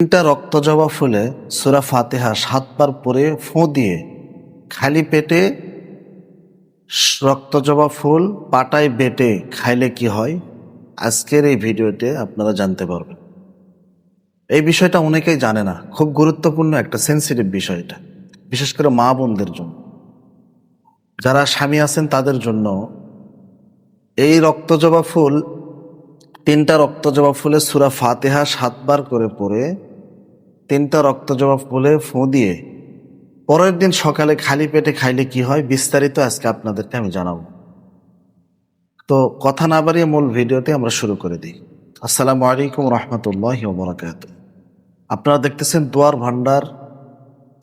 তিনটা রক্তজবা ফুলে সূরা ফাতিহা ৭ বার পরে ফোঁ দিয়ে খালি পেটে রক্তজবা ফুল পাটায় বেটে খাইলে কি হয়, আজকের এই ভিডিওতে আপনারা জানতে পারবেন। এই বিষয়টা অনেকেই জানে না, খুব গুরুত্বপূর্ণ একটা সেন্সিটিভ বিষয় এটা, বিশেষ করে মা বোনদের জন্য, যারা স্বামী আছেন তাদের জন্য। এই রক্তজবা ফুল, তিনটা রক্তজবা ফুলে সূরা ফাতিহা ৭ বার করে পড়ে তিনটা রক্তজবা ফুলে ফোঁ দিয়ে পরের দিন সকালে খালি পেটে খাইলে কি হয়, বিস্তারিত আজকে আপনাদেরকে আমি জানাবো। তো কথা না বাড়িয়ে মূল ভিডিওতে আমরা শুরু করে দিই। আসসালামু আলাইকুম রহমতুল্লাহি ওয়া বারাকাতুহু। আপনারা দেখতেছেন দোয়ার ভান্ডার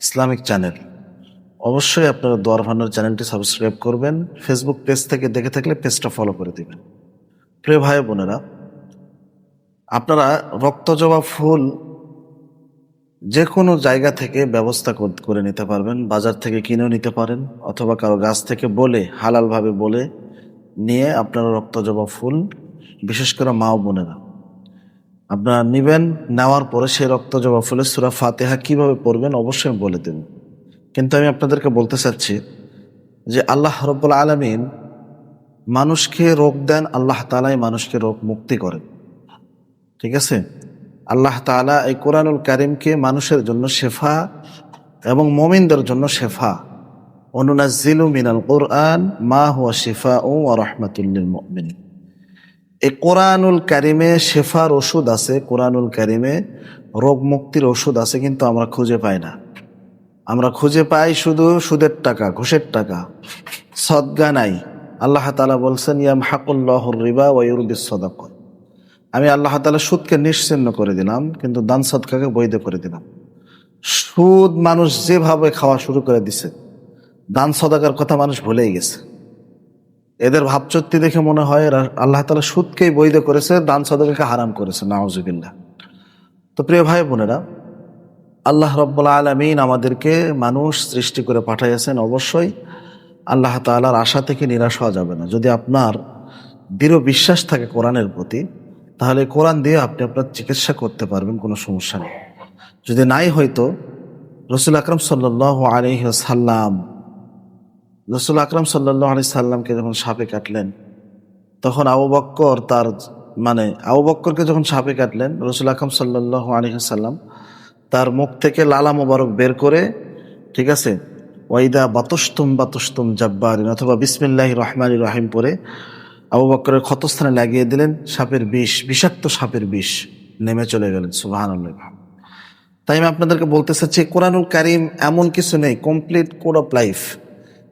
ইসলামিক চ্যানেল। অবশ্যই আপনারা দোয়ার ভান্ডার চ্যানেলটি সাবস্ক্রাইব করবেন। ফেসবুক পেজ থেকে দেখে থাকলে পেজটা ফলো করে দিবেন। প্রিয় ভাই বোনেরা, আপনারা রক্তজবা ফুল যে কোনো জায়গা থেকে ব্যবস্থা করে নিতে পারবেন, বাজার থেকে কিনেও নিতে পারেন, অথবা কারো গাছ থেকে বলে হালালভাবে বলে নিয়ে আপনারা রক্তজবা ফুল, বিশেষ করে মা ও বোনেরা আপনারা নেবেন। নেওয়ার পরে সেই রক্তজবা ফুলের সূরা ফাতিহা কিভাবে পড়বেন অবশ্যই আমি বলে দেব। কিন্তু আমি আপনাদেরকে বলতে চাচ্ছি যে আল্লাহ রাব্বুল আলামিন মানুষকে রোগ দেন, আল্লাহ তাআলাই মানুষকে রোগ মুক্তি করেন। ঠিক আছে, আল্লাহ তাআলা এই কোরআনুল কারীমকে মানুষের জন্য শেফা এবং মুমিনদের জন্য শেফা, অনুনাজ্জিলু মিনাল কুরআন মা হুয়া শিফাউ ওয়া রাহমাতুল লিল মুমিনিন। এই কোরআনুল কারীমে শেফার ওষুধ আছে, কোরআনুল কারীমে রোগ মুক্তির ওষুধ আছে, কিন্তু আমরা খুঁজে পাই না। আমরা খুঁজে পাই শুধু সুদের টাকা, ঘুষের টাকা, সদকা নাই। আল্লাহ তাআলা বলছেন ইয়ামহাকুল্লাহুর রিবা ওয়া ইউরবিস সাদাকাত। আমি আল্লাহ তাআলা সুদকে নিশ্চিহ্ন করে দিলাম, কিন্তু দান সদকাকে বৈধ করে দিলাম। সুদ মানুষ যেভাবে খাওয়া শুরু করে দিছে, দান সদাকার কথা মানুষ ভুলেই গেছে। এদের ভাবচুক্তি দেখে মনে হয় আল্লাহ তাআলা সুদকেই বৈধ করেছে, দান সদাকাকে হারাম করেছে। নাউজুবিল্লাহ। তো প্রিয় ভাই বোনেরা, আল্লাহ রাব্বুল আলামিন আমাদেরকে মানুষ সৃষ্টি করে পাঠিয়েছেন। অবশ্যই আল্লাহ তাআলার আশা থেকে নিরাশ হওয়া যাবে না। যদি আপনার দৃঢ় বিশ্বাস থাকে কোরআনের প্রতি, তাহলে কোরআন দিয়ে আপনি আপনার চিকিৎসা করতে পারবেন, কোনো সমস্যা নেই। যদি নাই হয়তো, রাসূল আকরাম সাল্লাল্লাহু আলাইহি ওয়াসাল্লাম রাসূল আকরাম সাল্লাল্লাহু আলাইহি সাল্লামকে যখন সাপে কাটলেন, তখন আবু বক্করকে যখন সাপে কাটলেন, রাসূল আকরাম সাল্লাল্লাহু আলাইহি সাল্লাম তার মুখ থেকে লালা মোবারক বের করে, ঠিক আছে, ওয়াইদা বাতুশতুম জাব্বারিন অথবা বিসমিল্লাহির রহমানির রহিম পরে আবু বক্করের ক্ষতস্থানে লাগিয়ে দিলেন। সাপের বিষ, বিষাক্ত সাপের বিষ নেমে চলে গেলেন। সুবহানাল্লাহ। তাই আমি আপনাদেরকে বলতে চাচ্ছি, কোরআনুল কারীম এমন কিছু নেই, কমপ্লিট কোড অফ লাইফ।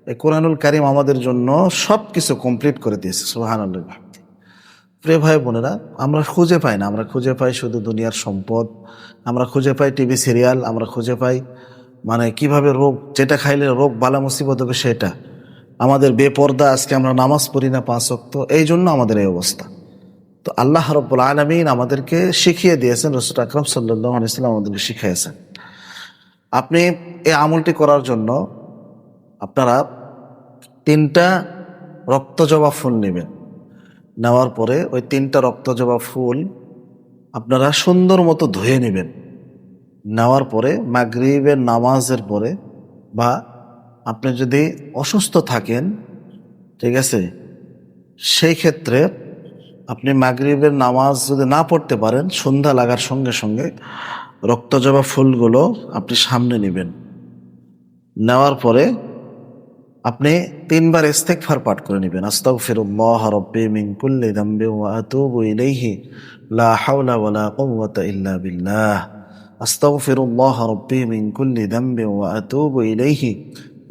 এই কোরআনুল কারীম আমাদের জন্য সব কিছু কমপ্লিট করে দিয়েছে। সুবহানাল্লাহ। প্রিয় ভাই বোনেরা, আমরা খুঁজে পাই না, আমরা খুঁজে পাই শুধু দুনিয়ার সম্পদ, আমরা খুঁজে পাই টিভি সিরিয়াল, আমরা খুঁজে পাই কিভাবে রোগ, যেটা খাইলে রোগ বালা মুসিবত হবে সেটা। আমাদের বেপর্দা, আজকে আমরা নামাজ পড়ি না 5 ওয়াক্ত, এই জন্য আমাদের এই অবস্থা। তো আল্লাহ রাব্বুল আলামিন আমাদেরকে শিখিয়ে দিয়েছেন, রাসূল আকরাম সাল্লাল্লাহু আলাইহি ওয়াসাল্লাম আমাদেরকে শিখিয়েছেন। আপনি এই আমলটি করার জন্য আপনারা 3টা রক্তজবা ফুল নেবেন। নেওয়ার পরে ওই 3টা রক্তজবা ফুল আপনারা সুন্দর মতো ধুয়ে নেবেন। নেওয়ার পরে মাগরিবের নামাজের পরে, বা আপনি যদি অসুস্থ থাকেন, ঠিক আছে, সেই ক্ষেত্রে আপনি মাগরিবের নামাজ যদি না পড়তে পারেন, সন্ধ্যা লাগার সঙ্গে সঙ্গে রক্তজবা ফুলগুলো আপনি সামনে নেবেন। নেওয়ার পরে আপনি 3 বার ইস্তিগফার পাঠ করে নেবেন। আস্তাগফিরুল্লাহ রাব্বি মিন কুল্লি যামবি ওয়া আতুবু ইলাইহি লা হাওলা ওয়ালা কুওয়াতা ইল্লা বিল্লাহ। আস্তাগফিরুল্লাহ রাব্বি মিন কুল্লি যামবি ওয়া আতুবু ইলাইহি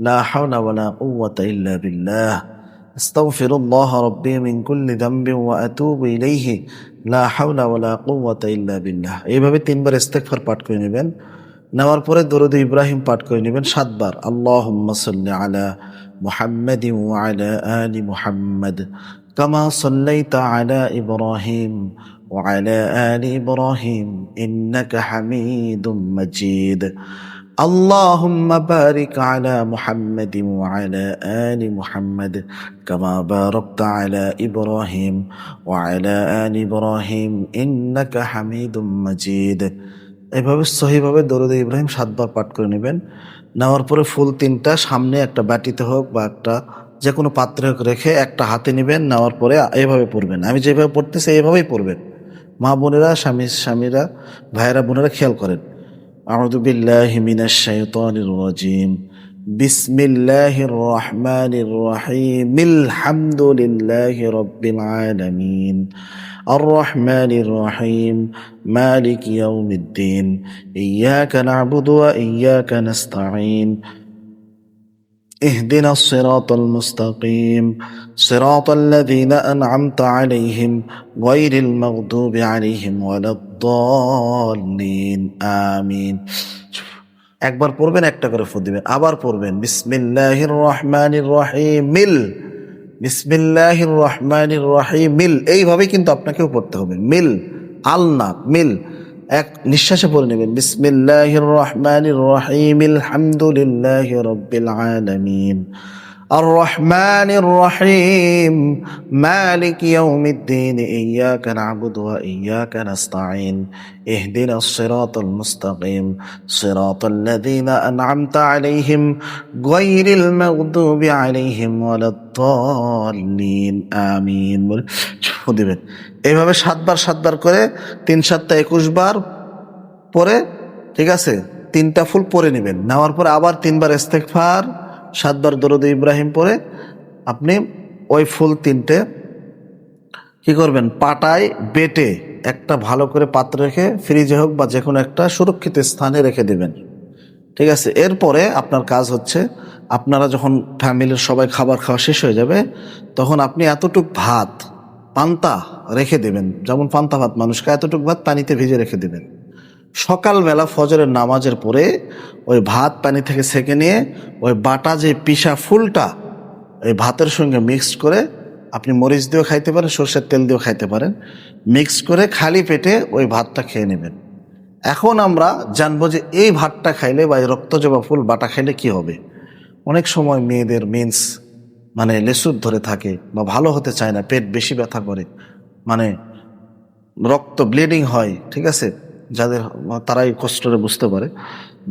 লা হাওলা ওয়ালা কুওয়াতা ইল্লা বিল্লাহ। আস্তাগফিরুল্লাহ রাব্বি মিন কুল্লি যামবি ওয়া আতুবু ইলাইহি লা হাওলা ওয়ালা কুওয়াতা ইল্লা বিল্লাহ। এইভাবে 3 বার ইস্তিগফার পাঠ করে নেবেন। নেওয়ার পরে দরুদ ইব্রাহিম পাঠ করে নেবেন 7 বার। আল্লাহুম্মা সাল্লি আলা মুহাম্মাদিন ওয়া আলা আলি মুহাম্মাদ কামা সাল্লাইতা আলা ইব্রাহিম ওয়া আলা আলি ইব্রাহিম ইন্নাকা হামিদুম মাজিদ। আল্লাহুম্মা বারিক আলা মুহাম্মাদিন ওয়া আলা আলি মুহাম্মাদ কামা বারাকতা আলা ইব্রাহিম ওয়া আলা আলি ইব্রাহিম ইন্নাকা হামিদুম মাজিদ। এইভাবে সহিভাবে দরুদ ইব্রাহিম 7 বার পাঠ করে নেবেন। নেওয়ার পরে ফুল 3টা সামনে একটা বাটিতে হোক বা একটা যে কোনো পাত্রে হোক রেখে একটা হাতে নেবেন। নেওয়ার পরে এইভাবে পড়বেন, আমি যেভাবে পড়তেছি এইভাবেই পড়বেন। মা বোনেরা, স্বামীরা, ভাইয়েরা, বোনেরা খেয়াল করেন। আউযু বিল্লাহি মিনাশ শাইতানির রাজিম। বিসমিল্লাহির রহমানির রহিম। আলহামদুলিল্লাহি রাব্বিল আলামিন। আর রহমানির রহিম। মালিক ইয়াউমিদ্দিন। ইয়্যাকা না'বুদু ওয়া ইয়্যাকা নাস্তাঈন। اهدنا الصراط المستقيم صراط الذين أنعمت عليهم غير المغضوب عليهم ولا الضالين آمين। একবার পড়বেন, একটা করে ফু দিবেন, আবার পড়বেন বিসমিল্লাহির রহমানির রহিম। বিসমিল্লাহির রহমানির রহিম। এইভাবে কিন্তু আপনাকেও পড়তে হবে। আল্লাহ এক নিঃশ্বাসে পড়ে নেবেন। বিসমিল্লাহির রহমানির রহিম। আলহামদুলিল্লাহি রাব্বিল আলামিন। আর রহমানির রহিম। মালিক ইয়াউমিদ্দিন। ইয়্যাকা না'বুদু ওয়া ইয়্যাকা নাস্তাঈন। ইহদিনাস সিরাতাল মুস্তাকিম সিরাতাল্লাযীনা আন'আমতা আলাইহিম গায়রিল মাগদুবি আলাইহিম ওয়ালাদ-দাল্লিন আমিন। বলে ছু দিবেন। এইভাবে 7 বার করে 3 7 21 বার পরে, ঠিক আছে, 3টা ফুল পরে নেবেন। নেওয়ার পরে আবার 3 বার ইস্তেগফার, 7 বার দরুদ ইব্রাহিম পরে আপনি ওই ফুল 3টে কি করবেন, পাটায় বেটে একটা ভালো করে পাত্রে রেখে ফ্রিজে হোক বা যে কোনো একটা সুরক্ষিত স্থানে রেখে দেবেন। ঠিক আছে। এরপরে আপনার কাজ হচ্ছে, আপনারা যখন ফ্যামিলির সবাই খাবার খাওয়া শেষ হয়ে যাবে, তখন আপনি এতটুক ভাত পান্তা রেখে দেবেন। যেমন পান্তা ভাত মানুষকে, এতটুক ভাত পানিতে ভিজে রেখে দেবেন। সকালবেলা ফজরের নামাজের পরে ওই ভাত পানি থেকে ছেঁকে নিয়ে ওই বাটা যে পিসা ফুলটা ওই ভাতের সঙ্গে মিক্সড করে, আপনি মরিচ দিয়েও খাইতে পারেন, সরষের তেল দিয়েও খাইতে পারেন, মিক্স করে খালি পেটে ওই ভাতটা খেয়ে নেবেন। এখন আমরা জানবো যে এই ভাতটা খাইলে বা এই রক্তজবা ফুল বাটা খাইলে কি হবে। অনেক সময় মেয়েদের মেন্স মানে লেসুর ধরে থাকে বা ভালো হতে চায় না, পেট বেশি ব্যথা করে, মানে রক্ত ব্লিডিং হয়, ঠিক আছে, যাদের তারাই কষ্টটা বুঝতে পারে।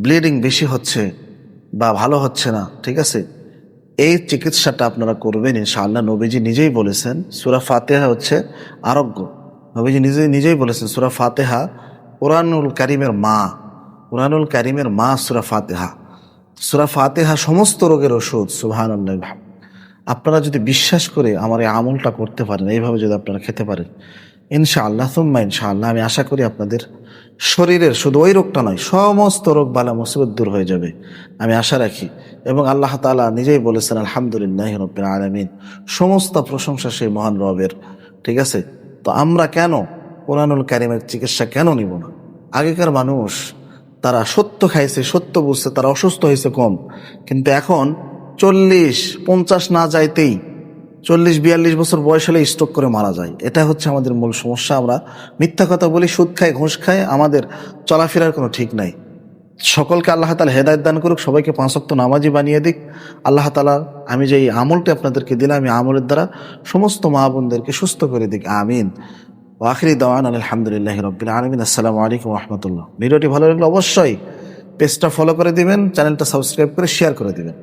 ব্লিডিং বেশি হচ্ছে বা ভালো হচ্ছে না, ঠিক আছে, এই চিকিৎসাটা আপনারা করবেন ইনশাআল্লাহ। নবীজি নিজেই বলেছেন সূরা ফাতিহা হচ্ছে আরোগ্য। নবীজি নিজেই বলেছেন সূরা ফাতিহা কুরআনুল কারীমের মা। কুরআনুল কারীমের মা সূরা ফাতিহা। সূরা ফাতিহা সমস্ত রোগের ওষুধ। সুবহানাল্লাহ। আপনারা যদি বিশ্বাস করে আমার এই আমলটা করতে পারেন, এইভাবে যদি আপনারা খেতে পারেন, ইনশাআল্লাহ সুম্মা ইনশাআল্লাহ, আমি আশা করি আপনাদের শরীরের শুধু ওই রোগটা নয়, সমস্ত রোগ বালা মুসিবত দূর হয়ে যাবে, আমি আশা রাখি। এবং আল্লাহ তাআলা নিজেই বলেছেন আলহামদুলিল্লাহি রাব্বিল আলামিন, সমস্ত প্রশংসা সেই মহান রবের। ঠিক আছে। তো আমরা কেন কুরআনুল কারীমের চিকিৎসা কেন নিব না? আগেকার মানুষ তারা সত্য খাইছে, সত্য বুঝছে, তারা অসুস্থ হয়েছে কম, কিন্তু এখন 40-50 না যাইতেই 40-42 বছর বয়স হলে স্ট্রোক করে মারা যায়। এটা হচ্ছে আমাদের মূল সমস্যা। আমরা মিথ্যা কথা বলি, সুদ খাই, ঘুষ খাই, আমাদের চলাফেরার কোনো ঠিক নাই। সকলকে আল্লাহ তাআলা হেদায়েত দান করুক, সবাইকে 5 ওয়াক্ত নামাজি বানিয়ে দিক আল্লাহ তাআলা। আমি যে এই আমলটি আপনাদেরকে দিলাম, এই আমলের দ্বারা সমস্ত মা বোনদেরকে সুস্থ করে দিক, আমিন। ওয়া আখিরি দাওয়ানা আলহামদুলিল্লাহি রাব্বিল আলামিন। আসসালামু আলাইকুম ওয়া রাহমাতুল্লাহ। ভিডিওটি ভালো লাগলে অবশ্যই পেজটা ফলো করে দিবেন, চ্যানেলটা সাবস্ক্রাইব করে শেয়ার করে দিবেন।